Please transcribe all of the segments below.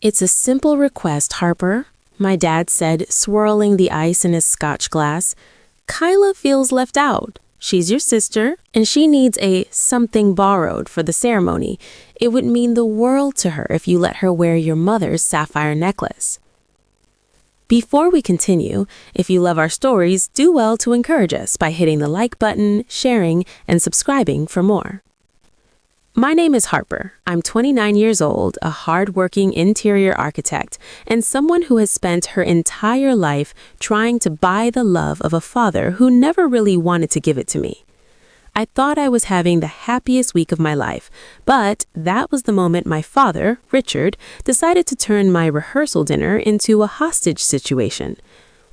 It's a simple request, Harper, my dad said, swirling the ice in his scotch glass. Kyla feels left out. She's your sister, and she needs a something borrowed for the ceremony. It would mean the world to her if you let her wear your mother's sapphire necklace. Before we continue, if you love our stories, do well to encourage us by hitting the like button, sharing, and subscribing for more. My name is Harper. I'm 29 years old, a hard-working interior architect, and someone who has spent her entire life trying to buy the love of a father who never really wanted to give it to me. I thought I was having the happiest week of my life, but that was the moment my father, Richard, decided to turn my rehearsal dinner into a hostage situation.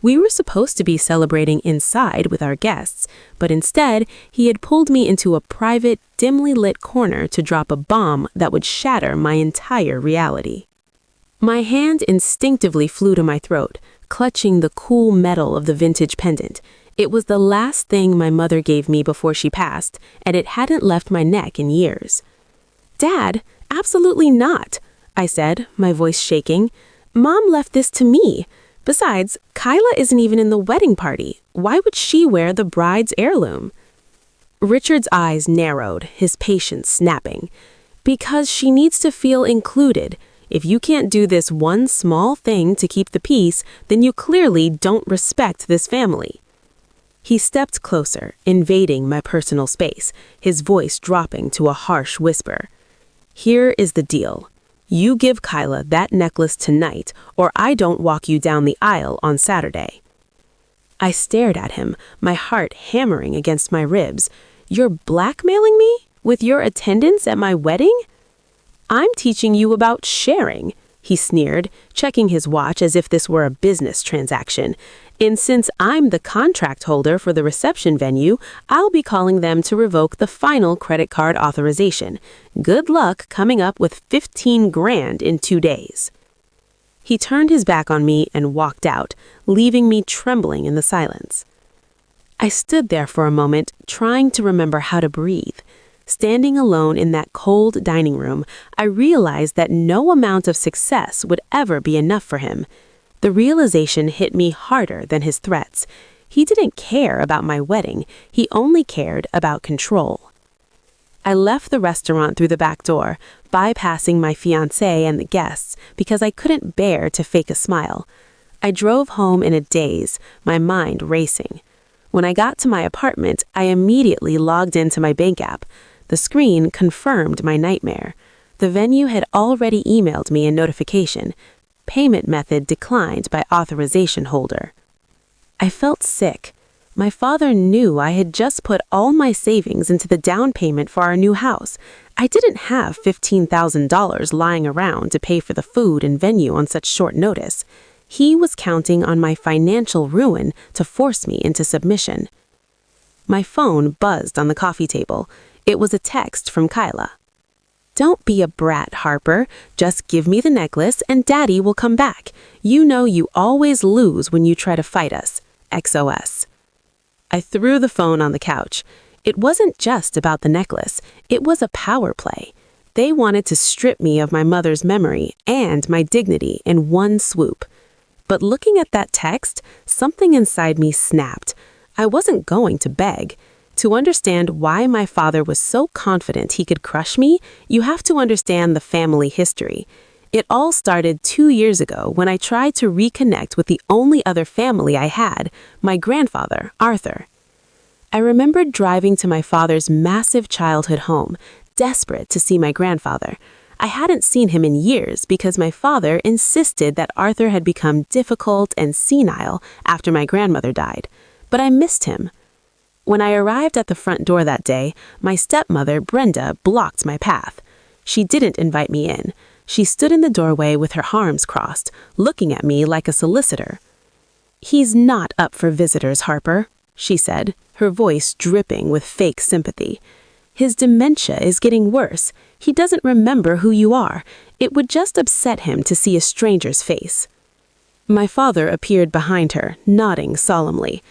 We were supposed to be celebrating inside with our guests, but instead, he had pulled me into a private, dimly lit corner to drop a bomb that would shatter my entire reality. My hand instinctively flew to my throat, clutching the cool metal of the vintage pendant. It was the last thing my mother gave me before she passed, and it hadn't left my neck in years. "Dad, absolutely not," I said, my voice shaking. "Mom left this to me. Besides, Kyla isn't even in the wedding party. Why would she wear the bride's heirloom?" Richard's eyes narrowed, his patience snapping. "Because she needs to feel included. If you can't do this one small thing to keep the peace, then you clearly don't respect this family." He stepped closer, invading my personal space, his voice dropping to a harsh whisper. "Here is the deal. You give Kyla that necklace tonight, or I don't walk you down the aisle on Saturday." I stared at him, my heart hammering against my ribs. "You're blackmailing me? With your attendance at my wedding?" "I'm teaching you about sharing," he sneered, checking his watch as if this were a business transaction. "And since I'm the contract holder for the reception venue, I'll be calling them to revoke the final credit card authorization. Good luck coming up with 15 grand in 2 days." He turned his back on me and walked out, leaving me trembling in the silence. I stood there for a moment, trying to remember how to breathe. Standing alone in that cold dining room, I realized that no amount of success would ever be enough for him. The realization hit me harder than his threats. He didn't care about my wedding. He only cared about control. I left the restaurant through the back door, bypassing my fiancé and the guests, because I couldn't bear to fake a smile. I drove home in a daze, my mind racing. When I got to my apartment, I immediately logged into my bank app. The screen confirmed my nightmare. The venue had already emailed me a notification. Payment method declined by authorization holder. I felt sick. My father knew I had just put all my savings into the down payment for our new house. I didn't have $15,000 lying around to pay for the food and venue on such short notice. He was counting on my financial ruin to force me into submission. My phone buzzed on the coffee table. It was a text from Kyla. "Don't be a brat, Harper. Just give me the necklace and Daddy will come back. You know you always lose when you try to fight us. XOS." I threw the phone on the couch. It wasn't just about the necklace. It was a power play. They wanted to strip me of my mother's memory and my dignity in one swoop. But looking at that text, something inside me snapped. I wasn't going to beg. To understand why my father was so confident he could crush me, you have to understand the family history. It all started 2 years ago when I tried to reconnect with the only other family I had, my grandfather, Arthur. I remembered driving to my father's massive childhood home, desperate to see my grandfather. I hadn't seen him in years because my father insisted that Arthur had become difficult and senile after my grandmother died. But I missed him. When I arrived at the front door that day, my stepmother, Brenda, blocked my path. She didn't invite me in. She stood in the doorway with her arms crossed, looking at me like a solicitor. "He's not up for visitors, Harper," she said, her voice dripping with fake sympathy. "His dementia is getting worse. He doesn't remember who you are. It would just upset him to see a stranger's face." My father appeared behind her, nodding solemnly.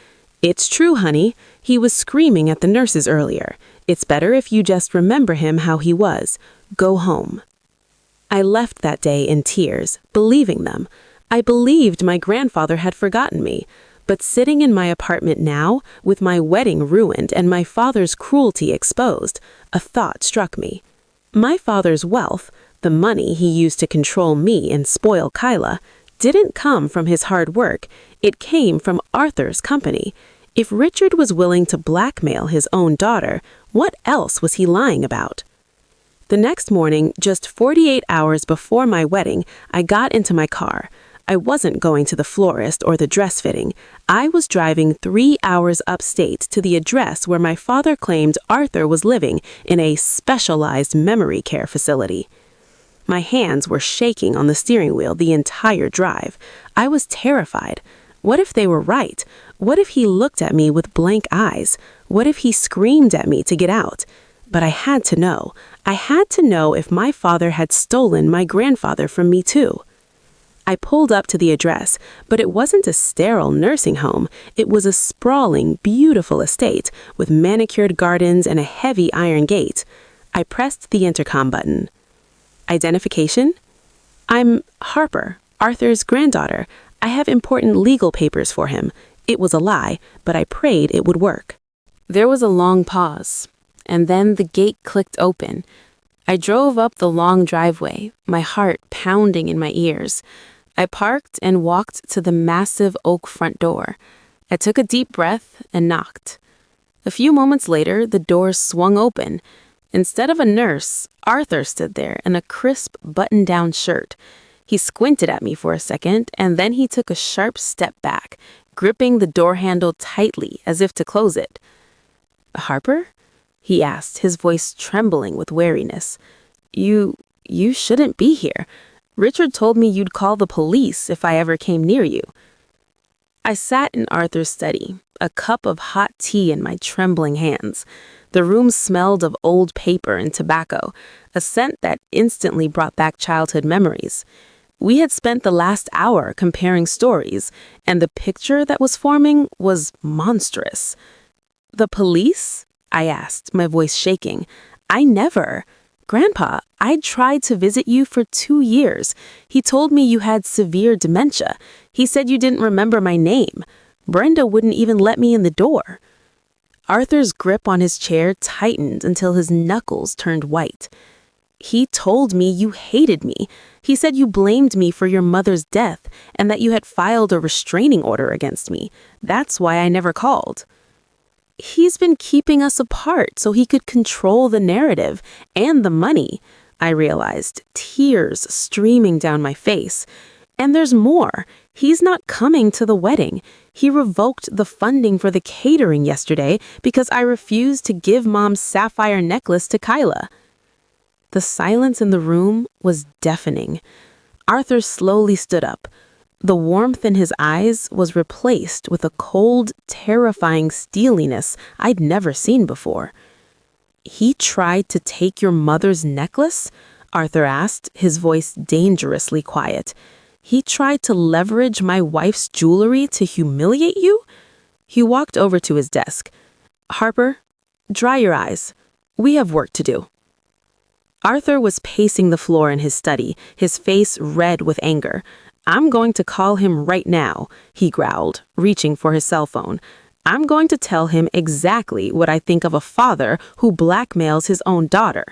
"It's true, honey. He was screaming at the nurses earlier. It's better if you just remember him how he was. Go home." I left that day in tears, believing them. I believed my grandfather had forgotten me. But sitting in my apartment now, with my wedding ruined and my father's cruelty exposed, a thought struck me. My father's wealth, the money he used to control me and spoil Kyla, didn't come from his hard work. It came from Arthur's company. If Richard was willing to blackmail his own daughter, what else was he lying about? The next morning, just 48 hours before my wedding, I got into my car. I wasn't going to the florist or the dress fitting. I was driving 3 hours upstate to the address where my father claimed Arthur was living in a specialized memory care facility. My hands were shaking on the steering wheel the entire drive. I was terrified. What if they were right? What if he looked at me with blank eyes? What if he screamed at me to get out? But I had to know. I had to know if my father had stolen my grandfather from me too. I pulled up to the address, but it wasn't a sterile nursing home. It was a sprawling, beautiful estate with manicured gardens and a heavy iron gate. I pressed the intercom button. Identification? I'm Harper, Arthur's granddaughter. I have important legal papers for him. It was a lie, but I prayed it would work. There was a long pause, and then the gate clicked open. I drove up the long driveway, my heart pounding in my ears. I parked and walked to the massive oak front door. I took a deep breath and knocked. A few moments later, the door swung open. Instead of a nurse, Arthur stood there in a crisp button-down shirt. He squinted at me for a second, and then he took a sharp step back, gripping the door handle tightly as if to close it. "Harper?" he asked, his voice trembling with wariness. You shouldn't be here. Richard told me you'd call the police if I ever came near you." I sat in Arthur's study, a cup of hot tea in my trembling hands. The room smelled of old paper and tobacco, a scent that instantly brought back childhood memories. We had spent the last hour comparing stories, and the picture that was forming was monstrous. "The police?" I asked, my voice shaking. "I never. Grandpa, I tried to visit you for 2 years. He told me you had severe dementia. He said you didn't remember my name. Brenda wouldn't even let me in the door." Arthur's grip on his chair tightened until his knuckles turned white. "He told me you hated me. He said you blamed me for your mother's death and that you had filed a restraining order against me. That's why I never called." "He's been keeping us apart so he could control the narrative and the money," I realized, tears streaming down my face. "And there's more. He's not coming to the wedding. He revoked the funding for the catering yesterday because I refused to give Mom's sapphire necklace to Kyla." The silence in the room was deafening. Arthur slowly stood up. The warmth in his eyes was replaced with a cold, terrifying steeliness I'd never seen before. "He tried to take your mother's necklace?" Arthur asked, his voice dangerously quiet. "He tried to leverage my wife's jewelry to humiliate you?" He walked over to his desk. "Harper, dry your eyes. We have work to do." Arthur was pacing the floor in his study, his face red with anger. "I'm going to call him right now," he growled, reaching for his cell phone. "I'm going to tell him exactly what I think of a father who blackmails his own daughter."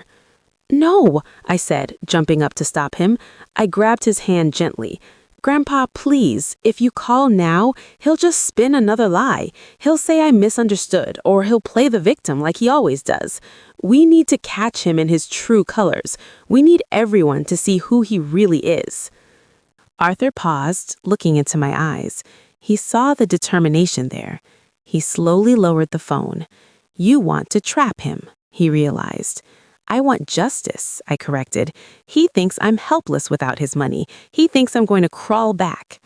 "No," I said, jumping up to stop him. I grabbed his hand gently. "Grandpa, please, if you call now, he'll just spin another lie. He'll say I misunderstood, or he'll play the victim like he always does. We need to catch him in his true colors. We need everyone to see who he really is." Arthur paused, looking into my eyes. He saw the determination there. He slowly lowered the phone. "You want to trap him," he realized. "I want justice," I corrected. "He thinks I'm helpless without his money. He thinks I'm going to crawl back."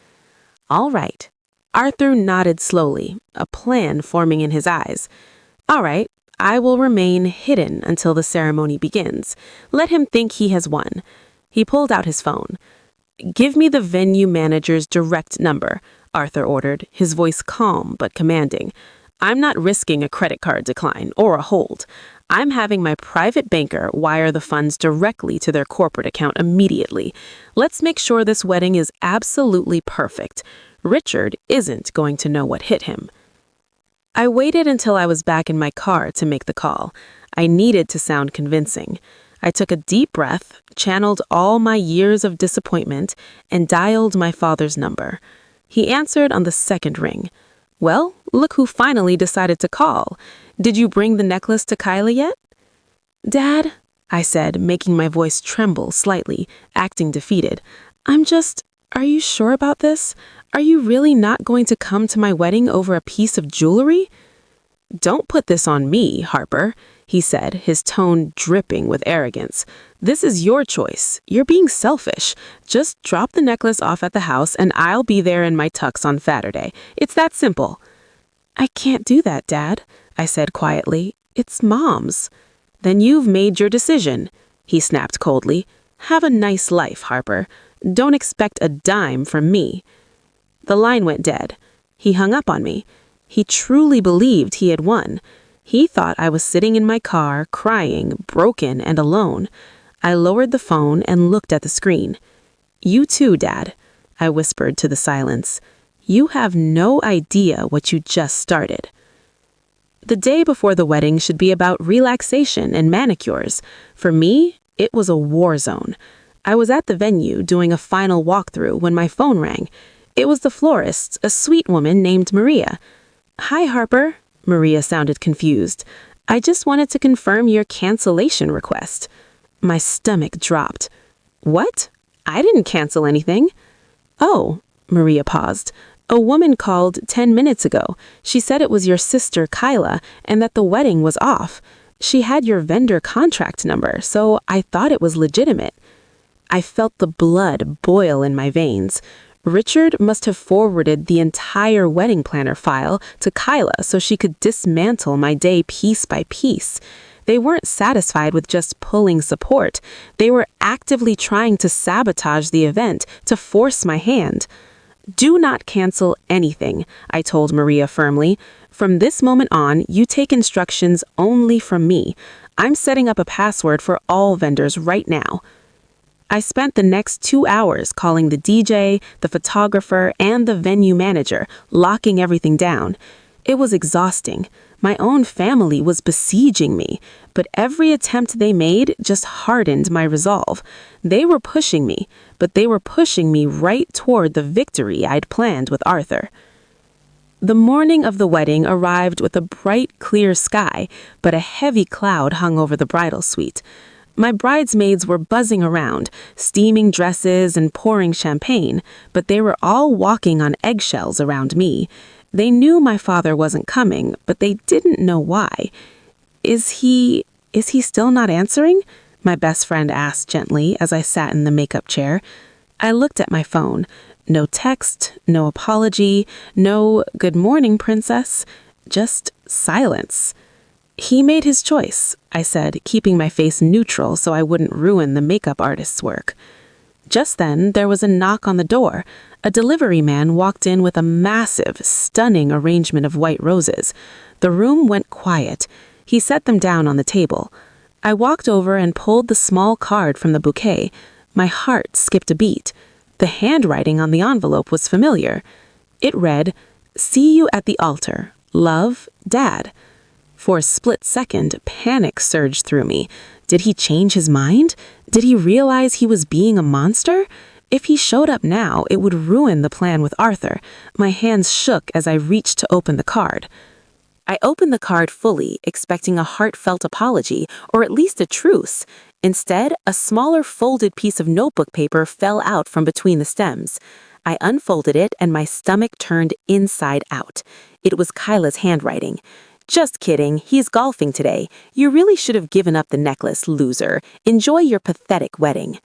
"All right." Arthur nodded slowly, a plan forming in his eyes. "All right, I will remain hidden until the ceremony begins. Let him think he has won." He pulled out his phone. "Give me the venue manager's direct number," Arthur ordered, his voice calm but commanding. "I'm not risking a credit card decline or a hold. I'm having my private banker wire the funds directly to their corporate account immediately. Let's make sure this wedding is absolutely perfect. Richard isn't going to know what hit him. I waited until I was back in my car to make the call. I needed to sound convincing. I took a deep breath, channeled all my years of disappointment, and dialed my father's number. He answered on the second ring. Well, look who finally decided to call. Did you bring the necklace to Kyla yet? Dad, I said, making my voice tremble slightly, acting defeated. Are you sure about this? Are you really not going to come to my wedding over a piece of jewelry? Don't put this on me, Harper, he said, his tone dripping with arrogance. This is your choice. You're being selfish. Just drop the necklace off at the house and I'll be there in my tux on Saturday. It's that simple. I can't do that, Dad, I said quietly. It's Mom's. Then you've made your decision, he snapped coldly. Have a nice life, Harper. Don't expect a dime from me. The line went dead. He hung up on me. He truly believed he had won. He thought I was sitting in my car, crying, broken and alone. I lowered the phone and looked at the screen. You too, Dad, I whispered to the silence. You have no idea what you just started. The day before the wedding should be about relaxation and manicures. For me, it was a war zone. I was at the venue doing a final walkthrough when my phone rang. It was the florist, a sweet woman named Maria. Hi, Harper. Maria sounded confused. I just wanted to confirm your cancellation request. My stomach dropped. What? I didn't cancel anything. Oh, Maria paused. A woman called 10 minutes ago. She said it was your sister, Kyla, and that the wedding was off. She had your vendor contract number, so I thought it was legitimate. I felt the blood boil in my veins. Richard must have forwarded the entire wedding planner file to Kyla so she could dismantle my day piece by piece. They weren't satisfied with just pulling support. They were actively trying to sabotage the event, to force my hand. Do not cancel anything, I told Maria firmly. From this moment on, you take instructions only from me. I'm setting up a password for all vendors right now. I spent the next 2 hours calling the DJ, the photographer, and the venue manager, locking everything down. It was exhausting. My own family was besieging me, but every attempt they made just hardened my resolve. They were pushing me, but they were pushing me right toward the victory I'd planned with Arthur. The morning of the wedding arrived with a bright, clear sky, but a heavy cloud hung over the bridal suite. My bridesmaids were buzzing around, steaming dresses and pouring champagne, but they were all walking on eggshells around me. They knew my father wasn't coming, but they didn't know why. Is he still not answering? My best friend asked gently as I sat in the makeup chair. I looked at my phone. No text, no apology, no "good morning, princess," just silence. He made his choice, I said, keeping my face neutral so I wouldn't ruin the makeup artist's work. Just then, there was a knock on the door. A delivery man walked in with a massive, stunning arrangement of white roses. The room went quiet. He set them down on the table. I walked over and pulled the small card from the bouquet. My heart skipped a beat. The handwriting on the envelope was familiar. It read, "See you at the altar. Love, Dad." For a split second, panic surged through me. Did he change his mind? Did he realize he was being a monster? If he showed up now, it would ruin the plan with Arthur. My hands shook as I reached to open the card. I opened the card fully, expecting a heartfelt apology, or at least a truce. Instead, a smaller folded piece of notebook paper fell out from between the stems. I unfolded it and my stomach turned inside out. It was Kyla's handwriting. "Just kidding, he's golfing today. You really should have given up the necklace, loser. Enjoy your pathetic wedding."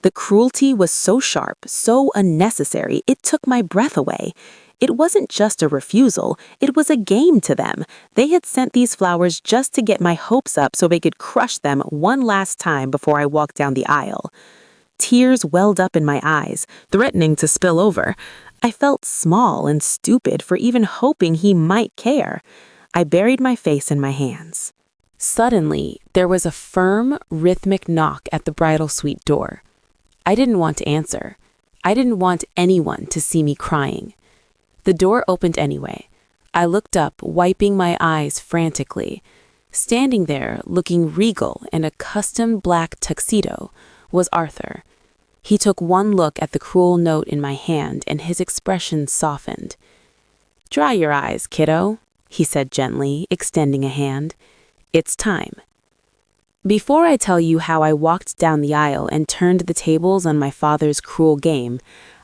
The cruelty was so sharp, so unnecessary, it took my breath away. It wasn't just a refusal, it was a game to them. They had sent these flowers just to get my hopes up so they could crush them one last time before I walked down the aisle. Tears welled up in my eyes, threatening to spill over. I felt small and stupid for even hoping he might care. I buried my face in my hands. Suddenly, there was a firm, rhythmic knock at the bridal suite door. I didn't want to answer. I didn't want anyone to see me crying. The door opened anyway. I looked up, wiping my eyes frantically. Standing there, looking regal in a custom black tuxedo, was Arthur. He took one look at the cruel note in my hand, and his expression softened. "Dry your eyes, kiddo," he said gently, extending a hand. "It's time." Before I tell you how I walked down the aisle and turned the tables on my father's cruel game,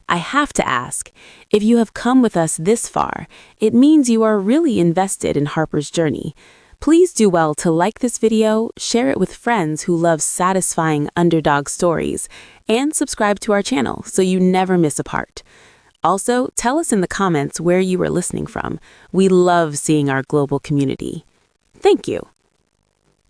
I have to ask, if you have come with us this far, it means you are really invested in Harper's journey. Please do well to like this video, share it with friends who love satisfying underdog stories, and subscribe to our channel so you never miss a part. Also, tell us in the comments where you are listening from. We love seeing our global community. Thank you.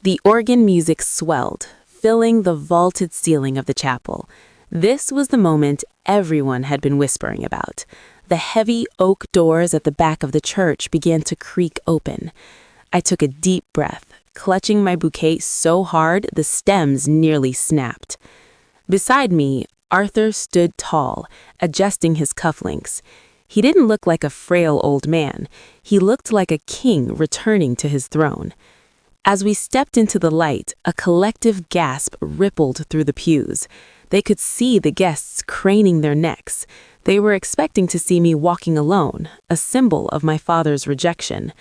The organ music swelled, filling the vaulted ceiling of the chapel. This was the moment everyone had been whispering about. The heavy oak doors at the back of the church began to creak open. I took a deep breath, clutching my bouquet so hard the stems nearly snapped. Beside me, Arthur stood tall, adjusting his cufflinks. He didn't look like a frail old man. He looked like a king returning to his throne. As we stepped into the light, a collective gasp rippled through the pews. They could see the guests craning their necks. They were expecting to see me walking alone, a symbol of my father's rejection.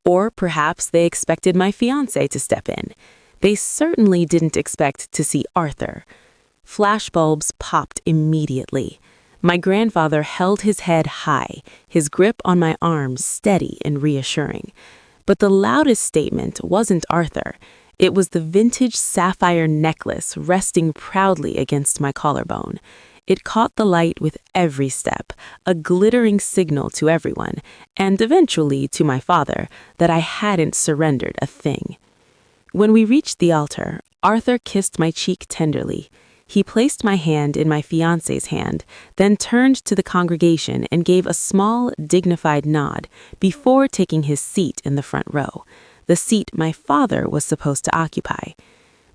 Or perhaps they expected my fiancé to step in. They certainly didn't expect to see Arthur. Flashbulbs popped immediately. My grandfather held his head high, his grip on my arm steady and reassuring. But the loudest statement wasn't Arthur. It was the vintage sapphire necklace resting proudly against my collarbone. It caught the light with every step, a glittering signal to everyone, and eventually to my father, that I hadn't surrendered a thing. When we reached the altar, Arthur kissed my cheek tenderly. He placed my hand in my fiancé's hand, then turned to the congregation and gave a small, dignified nod before taking his seat in the front row, the seat my father was supposed to occupy.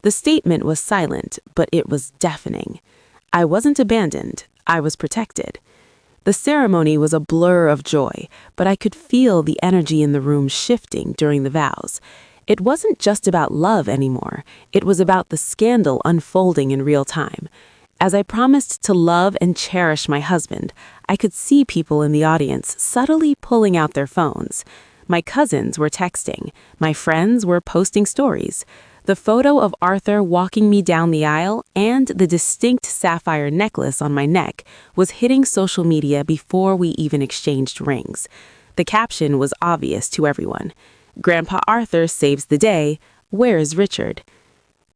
The statement was silent, but it was deafening. I wasn't abandoned. I was protected. The ceremony was a blur of joy, but I could feel the energy in the room shifting during the vows. It wasn't just about love anymore. It was about the scandal unfolding in real time. As I promised to love and cherish my husband, I could see people in the audience subtly pulling out their phones. My cousins were texting. My friends were posting stories. The photo of Arthur walking me down the aisle and the distinct sapphire necklace on my neck was hitting social media before we even exchanged rings. The caption was obvious to everyone. "Grandpa Arthur saves the day. Where is Richard?"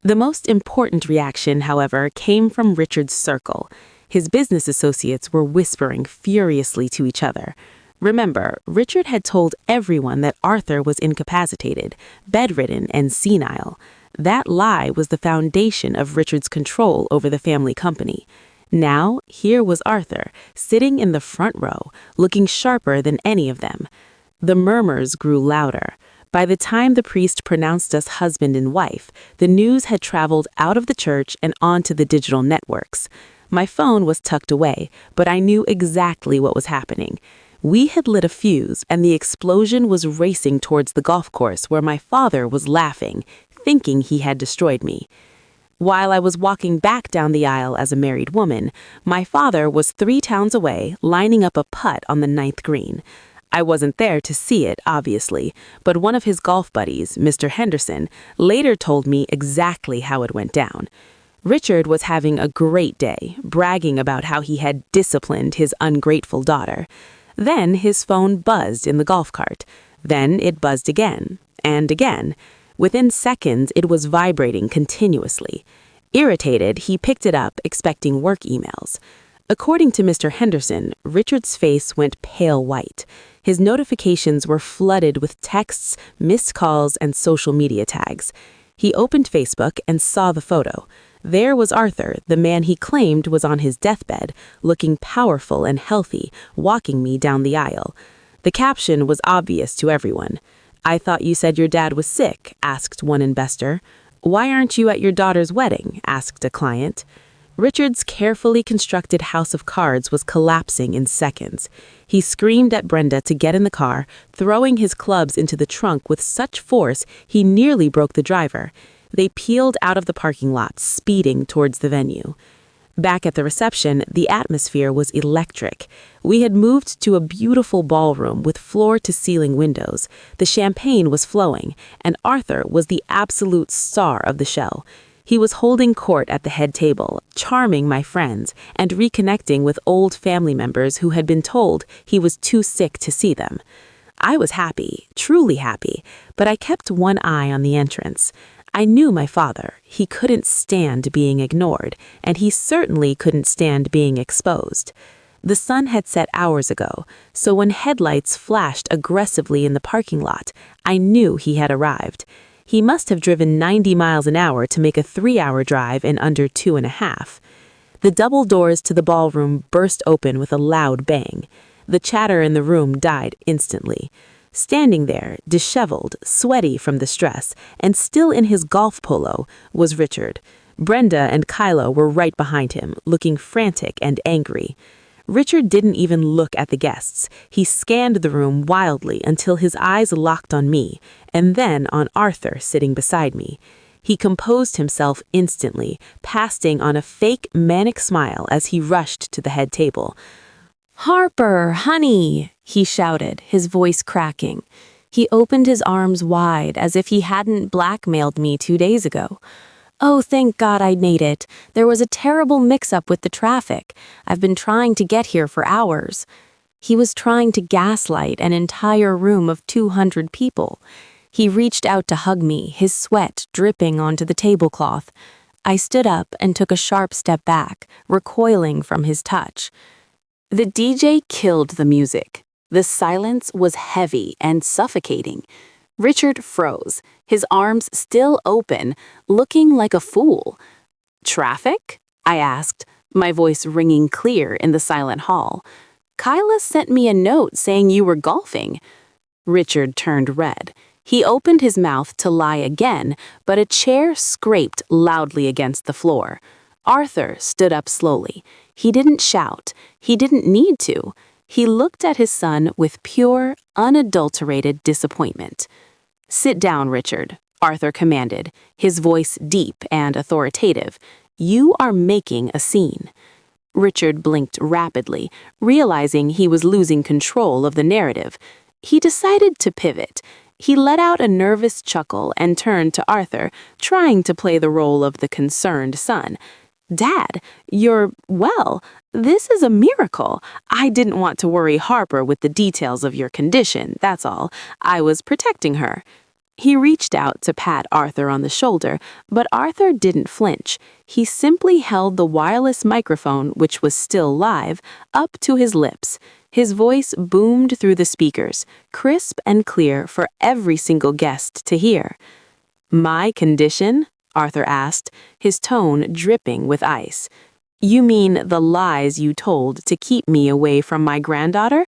The most important reaction, however, came from Richard's circle. His business associates were whispering furiously to each other. Remember, Richard had told everyone that Arthur was incapacitated, bedridden, and senile. That lie was the foundation of Richard's control over the family company. Now, here was Arthur, sitting in the front row, looking sharper than any of them. The murmurs grew louder. By the time the priest pronounced us husband and wife, the news had traveled out of the church and onto the digital networks. My phone was tucked away, but I knew exactly what was happening. We had lit a fuse, and the explosion was racing towards the golf course where my father was laughing, thinking he had destroyed me. While I was walking back down the aisle as a married woman, my father was 3 towns away, lining up a putt on the 9th green. I wasn't there to see it, obviously, but one of his golf buddies, Mr. Henderson, later told me exactly how it went down. Richard was having a great day, bragging about how he had disciplined his ungrateful daughter. Then his phone buzzed in the golf cart. Then it buzzed again, and again. Within seconds, it was vibrating continuously. Irritated, he picked it up, expecting work emails. According to Mr. Henderson, Richard's face went pale white. His notifications were flooded with texts, missed calls, and social media tags. He opened Facebook and saw the photo. There was Arthur, the man he claimed was on his deathbed, looking powerful and healthy, walking me down the aisle. The caption was obvious to everyone. "I thought you said your dad was sick," asked one investor. "Why aren't you at your daughter's wedding?" asked a client. Richard's carefully constructed house of cards was collapsing in seconds. He screamed at Brenda to get in the car, throwing his clubs into the trunk with such force he nearly broke the driver. They peeled out of the parking lot, speeding towards the venue. Back at the reception, the atmosphere was electric. We had moved to a beautiful ballroom with floor-to-ceiling windows. The champagne was flowing, and Arthur was the absolute star of the show. He was holding court at the head table, charming my friends, and reconnecting with old family members who had been told he was too sick to see them. I was happy, truly happy, but I kept one eye on the entrance. I knew my father. He couldn't stand being ignored, and he certainly couldn't stand being exposed. The sun had set hours ago, so when headlights flashed aggressively in the parking lot, I knew he had arrived. He must have driven 90 miles an hour to make a 3-hour drive in under 2.5. The double doors to the ballroom burst open with a loud bang. The chatter in the room died instantly. Standing there, disheveled, sweaty from the stress, and still in his golf polo, was Richard. Brenda and Kyla were right behind him, looking frantic and angry. Richard didn't even look at the guests. He scanned the room wildly until his eyes locked on me, and then on Arthur sitting beside me. He composed himself instantly, pasting on a fake manic smile as he rushed to the head table. "Harper, honey!" he shouted, his voice cracking. He opened his arms wide as if he hadn't blackmailed me 2 days ago. "Oh, thank God I made it. There was a terrible mix-up with the traffic. I've been trying to get here for hours." He was trying to gaslight an entire room of 200 people. He reached out to hug me, his sweat dripping onto the tablecloth. I stood up and took a sharp step back, recoiling from his touch. The DJ killed the music. The silence was heavy and suffocating. Richard froze, his arms still open, looking like a fool. "Traffic?" I asked, my voice ringing clear in the silent hall. "Kyla sent me a note saying you were golfing." Richard turned red. He opened his mouth to lie again, but a chair scraped loudly against the floor. Arthur stood up slowly. He didn't shout. He didn't need to. He looked at his son with pure, unadulterated disappointment. "Sit down, Richard," Arthur commanded, his voice deep and authoritative. "You are making a scene." Richard blinked rapidly, realizing he was losing control of the narrative. He decided to pivot. He let out a nervous chuckle and turned to Arthur, trying to play the role of the concerned son. "Dad, you're well. This is a miracle. I didn't want to worry Harper with the details of your condition, that's all. I was protecting her." He reached out to pat Arthur on the shoulder, but Arthur didn't flinch. He simply held the wireless microphone, which was still live, up to his lips. His voice boomed through the speakers, crisp and clear for every single guest to hear. "My condition?" Arthur asked, his tone dripping with ice. "You mean the lies you told to keep me away from my granddaughter?"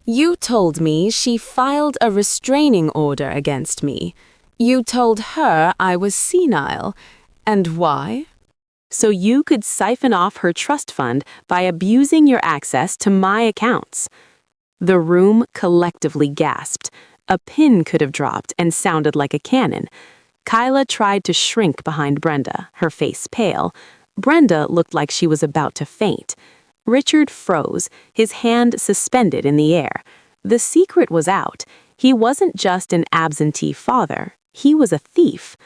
"You told me she filed a restraining order against me. You told her I was senile. And why?" "So you could siphon off her trust fund by abusing your access to my accounts." The room collectively gasped. A pin could have dropped and sounded like a cannon. Kyla tried to shrink behind Brenda, her face pale. Brenda looked like she was about to faint. Richard froze, his hand suspended in the air. The secret was out. He wasn't just an absentee father. He was a thief.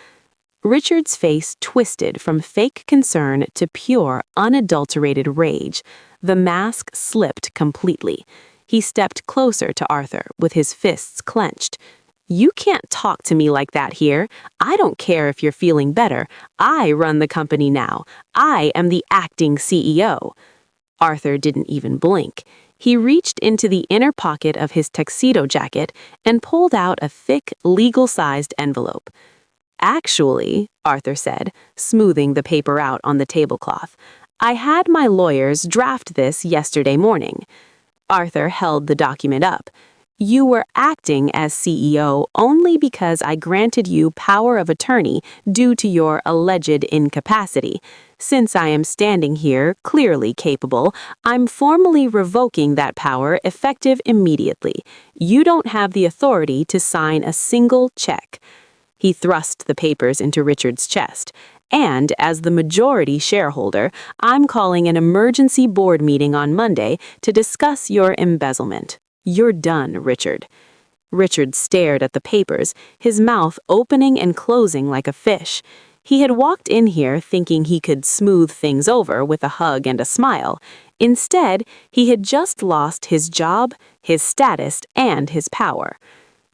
Richard's face twisted from fake concern to pure, unadulterated rage. The mask slipped completely. He stepped closer to Arthur, with his fists clenched. "You can't talk to me like that here. I don't care if you're feeling better. I run the company now. I am the acting CEO." Arthur didn't even blink. He reached into the inner pocket of his tuxedo jacket and pulled out a thick, legal-sized envelope. "Actually," Arthur said, smoothing the paper out on the tablecloth, "I had my lawyers draft this yesterday morning." Arthur held the document up. You were acting as CEO only because I granted you power of attorney due to your alleged incapacity. Since I am standing here, clearly capable, I'm formally revoking that power effective immediately. You don't have the authority to sign a single check. He thrust the papers into Richard's chest. And as the majority shareholder, I'm calling an emergency board meeting on Monday to discuss your embezzlement. You're done, Richard. Richard stared at the papers, his mouth opening and closing like a fish. He had walked in here thinking he could smooth things over with a hug and a smile. Instead, he had just lost his job, his status, and his power.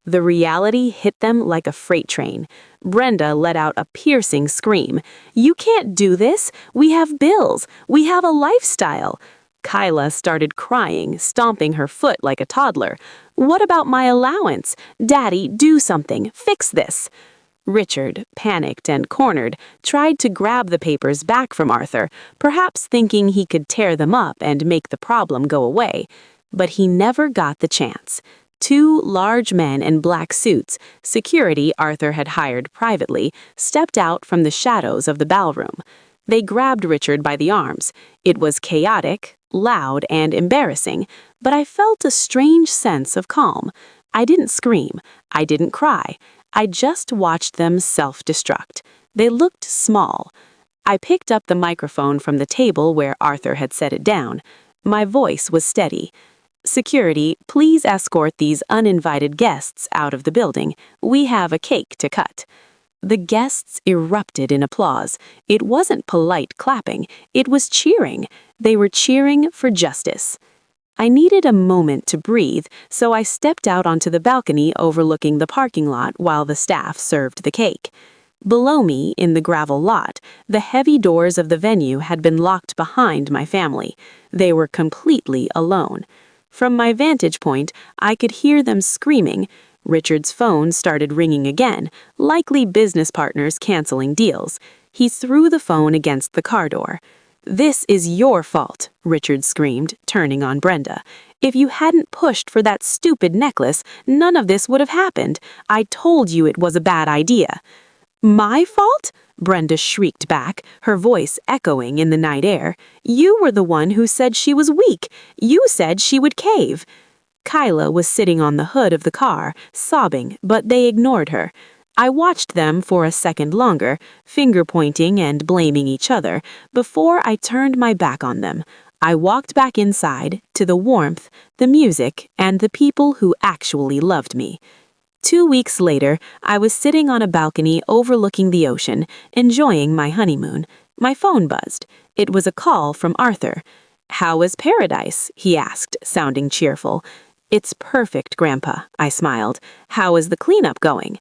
The reality hit them like a freight train. Brenda let out a piercing scream. "You can't do this! We have bills! We have a lifestyle!" Kyla started crying, stomping her foot like a toddler. "What about my allowance? Daddy, do something. Fix this." Richard, panicked and cornered, tried to grab the papers back from Arthur, perhaps thinking he could tear them up and make the problem go away. But he never got the chance. Two large men in black suits, security Arthur had hired privately, stepped out from the shadows of the ballroom. They grabbed Richard by the arms. It was chaotic, loud, and embarrassing, but I felt a strange sense of calm. I didn't scream. I didn't cry. I just watched them self-destruct. They looked small. I picked up the microphone from the table where Arthur had set it down. My voice was steady. "Security, please escort these uninvited guests out of the building. We have a cake to cut." The guests erupted in applause. It wasn't polite clapping, it was cheering. They were cheering for justice. I needed a moment to breathe, so I stepped out onto the balcony overlooking the parking lot while the staff served the cake. Below me, in the gravel lot, the heavy doors of the venue had been locked behind my family. They were completely alone. From my vantage point, I could hear them screaming. Richard's phone started ringing again, likely business partners canceling deals. He threw the phone against the car door. "This is your fault," Richard screamed, turning on Brenda. "If you hadn't pushed for that stupid necklace, none of this would have happened. I told you it was a bad idea." "My fault?" Brenda shrieked back, her voice echoing in the night air. "You were the one who said she was weak. You said she would cave." Kyla was sitting on the hood of the car, sobbing, but they ignored her. I watched them for a second longer, finger-pointing and blaming each other, before I turned my back on them. I walked back inside, to the warmth, the music, and the people who actually loved me. 2 weeks later, I was sitting on a balcony overlooking the ocean, enjoying my honeymoon. My phone buzzed. It was a call from Arthur. "How is paradise?" he asked, sounding cheerful. "It's perfect, Grandpa," I smiled. "How is the cleanup going?"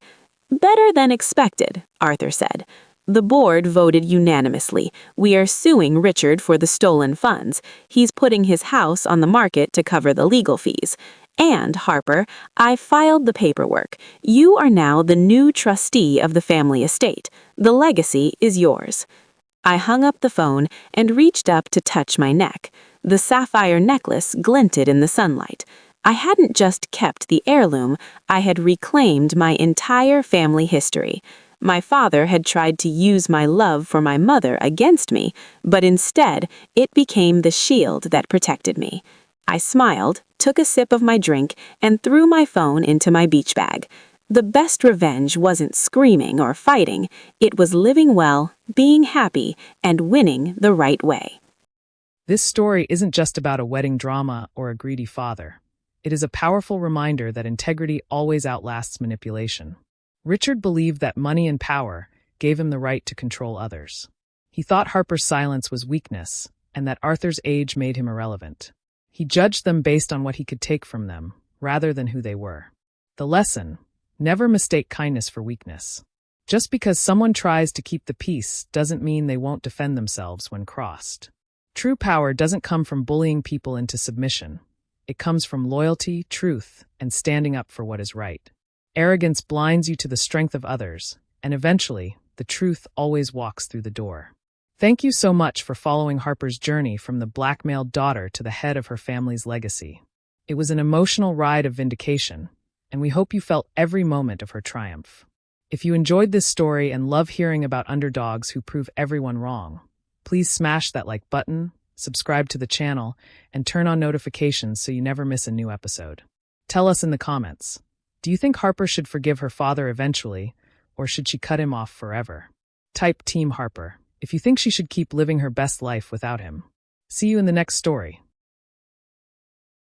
"Better than expected," Arthur said. "The board voted unanimously. We are suing Richard for the stolen funds. He's putting his house on the market to cover the legal fees. And, Harper, I filed the paperwork. You are now the new trustee of the family estate. The legacy is yours." I hung up the phone and reached up to touch my neck. The sapphire necklace glinted in the sunlight. I hadn't just kept the heirloom, I had reclaimed my entire family history. My father had tried to use my love for my mother against me, but instead, it became the shield that protected me. I smiled, took a sip of my drink, and threw my phone into my beach bag. The best revenge wasn't screaming or fighting, it was living well, being happy, and winning the right way. This story isn't just about a wedding drama or a greedy father. It is a powerful reminder that integrity always outlasts manipulation. Richard believed that money and power gave him the right to control others. He thought Harper's silence was weakness, and that Arthur's age made him irrelevant. He judged them based on what he could take from them, rather than who they were. The lesson: never mistake kindness for weakness. Just because someone tries to keep the peace doesn't mean they won't defend themselves when crossed. True power doesn't come from bullying people into submission. It comes from loyalty, truth, and standing up for what is right. Arrogance blinds you to the strength of others, and eventually, the truth always walks through the door. Thank you so much for following Harper's journey from the blackmailed daughter to the head of her family's legacy. It was an emotional ride of vindication, and we hope you felt every moment of her triumph. If you enjoyed this story and love hearing about underdogs who prove everyone wrong, please smash that like button, subscribe to the channel, and turn on notifications so you never miss a new episode. Tell us in the comments, do you think Harper should forgive her father eventually, or should she cut him off forever? Type Team Harper if you think she should keep living her best life without him. See you in the next story.